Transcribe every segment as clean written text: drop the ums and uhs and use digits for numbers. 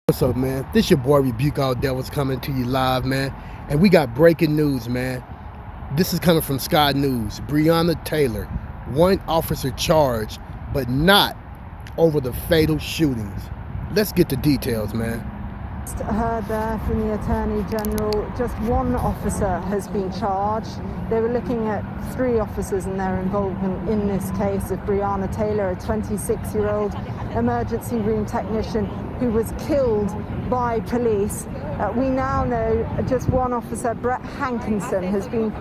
What's up, man? This your boy Rebuke All Devils coming to you live, man. And we got breaking news, man. This is coming from Sky News. Breonna Taylor, one officer charged, but not over the fatal shootings. Let's get the details, man. Heard there from the Attorney General, just one officer has been charged. They were looking at 3 officers and their involvement in this case of Breonna Taylor, a 26-year-old emergency room technician who was killed by police. We now know just one officer, Brett Hankinson, has been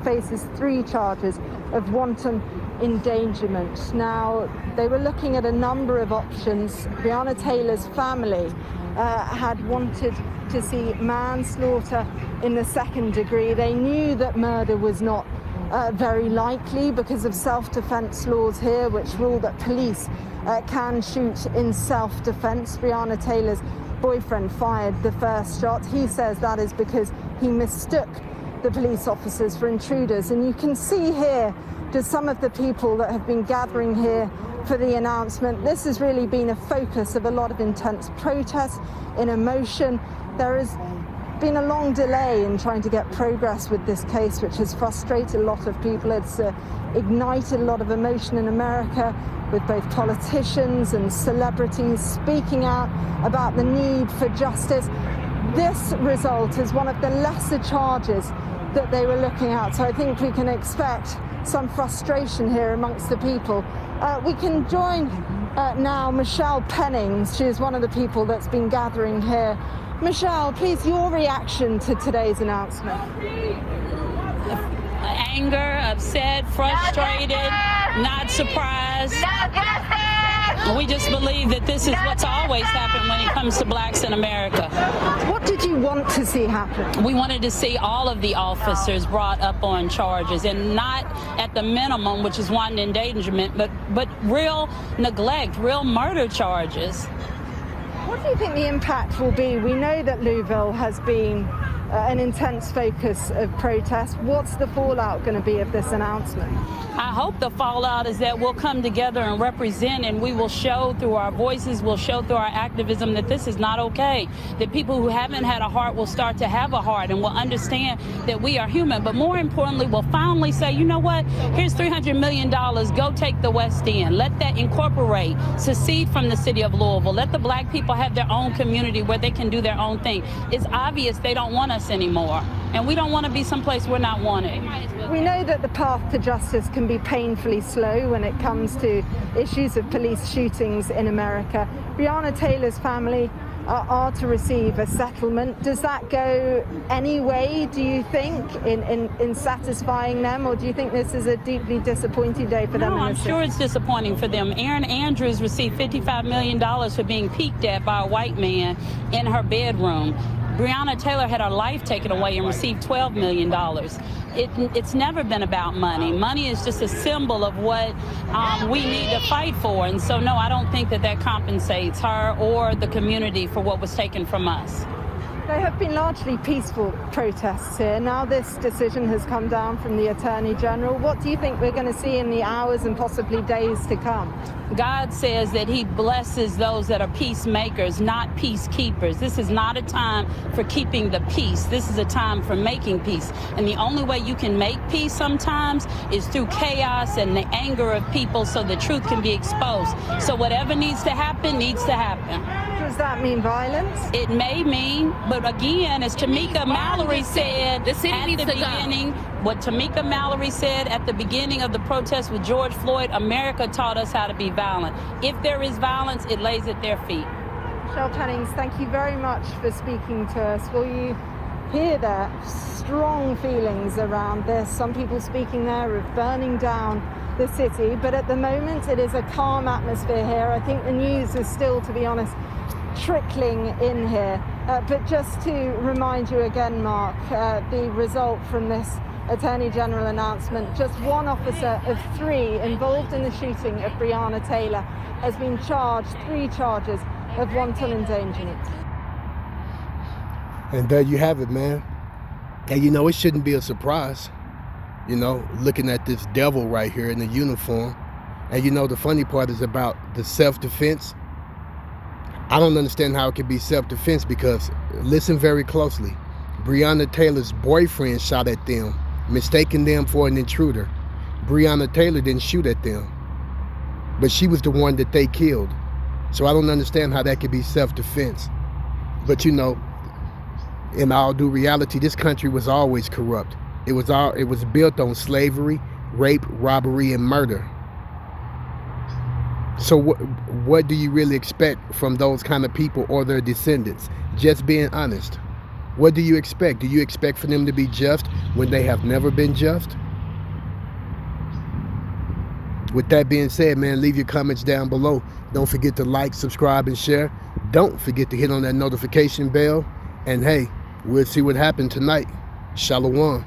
faces 3 charges of wanton endangerment. Now, they were looking at a number of options. Breonna Taylor's family had wanted to see manslaughter in the 2nd degree. They knew that murder was not very likely because of self-defense laws here, which rule that police can shoot in self-defense. Breonna Taylor's boyfriend fired the first shot. He says that is because he mistook the police officers for intruders. And you can see here just some of the people that have been gathering here for the announcement. This has really been a focus of a lot of intense protest, in emotion. There has been a long delay in trying to get progress with this case, which has frustrated a lot of people. It's ignited a lot of emotion in America, with both politicians and celebrities speaking out about the need for justice. This result is one of the lesser charges that they were looking at, so I think we can expect some frustration here amongst the people. We can join now Michelle Pennings. She is one of the people that's been gathering here. Michelle, please, your reaction to today's announcement. Anger, upset, frustrated, not surprised. We just believe that this is what's always happened when it comes to blacks in America. What did you want to see happen? We wanted to see all of the officers brought up on charges, and not at the minimum, which is wanton endangerment, but real neglect, real murder charges. What do you think the impact will be? We know that Louisville has been an intense focus of protest. What's the fallout going to be of this announcement? I hope the fallout is that we'll come together and represent, and we will show through our voices, we'll show through our activism that this is not okay. That people who haven't had a heart will start to have a heart and will understand that we are human. But more importantly, we'll finally say, you know what, here's $300 million, go take the West End. Let that incorporate, secede from the city of Louisville. Let the black people have their own community where they can do their own thing. It's obvious they don't want us anymore, and we don't want to be someplace we're not wanted. We know that the path to justice can be painfully slow when it comes to issues of police shootings in America. Breonna Taylor's family are to receive a settlement. Does that go any way, do you think, in satisfying them, or do you think this is a deeply disappointing day for them? No, I'm sure it's disappointing for them. Erin Andrews received $55 million for being peeked at by a white man in her bedroom. Breonna Taylor had her life taken away and received $12 million. It's never been about money. Money is just a symbol of what we need to fight for. And so, no, I don't think that compensates her or the community for what was taken from us. There have been largely peaceful protests here. Now this decision has come down from the Attorney General. What do you think we're going to see in the hours and possibly days to come? God says that he blesses those that are peacemakers, not peacekeepers. This is not a time for keeping the peace. This is a time for making peace. And the only way you can make peace sometimes is through chaos and the anger of people, so the truth can be exposed. So whatever needs to happen, needs to happen. Does that mean violence? It may mean, but again, as Tamika Mallory said at the beginning, what Tamika Mallory said at the beginning of the protest with George Floyd, America taught us how to be violent. If there is violence, it lays at their feet. Michelle Pennings, thank you very much for speaking to us. Will you hear there strong feelings around this? Some people speaking there of burning down the city, but at the moment it is a calm atmosphere here. I think the news is still, to be honest, trickling in here. But just to remind you again, Mark, the result from this Attorney General announcement, just one officer of 3 involved in the shooting of Breonna Taylor has been charged 3 charges of wanton endangerment. And there you have it, man. And you know, it shouldn't be a surprise, you know, looking at this devil right here in the uniform. And you know, the funny part is about the self-defense. I don't understand how it could be self-defense, because listen very closely. Breonna Taylor's boyfriend shot at them, mistaking them for an intruder. Breonna Taylor didn't shoot at them, but she was the one that they killed. So I don't understand how that could be self-defense. But you know, in all due reality, this country was always corrupt. It was built on slavery, rape, robbery, and murder. So what do you really expect from those kind of people or their descendants? Just being honest. What do you expect? Do you expect for them to be just when they have never been just? With that being said, man, leave your comments down below. Don't forget to like, subscribe, and share. Don't forget to hit on that notification bell. And hey, we'll see what happened tonight. Shalom.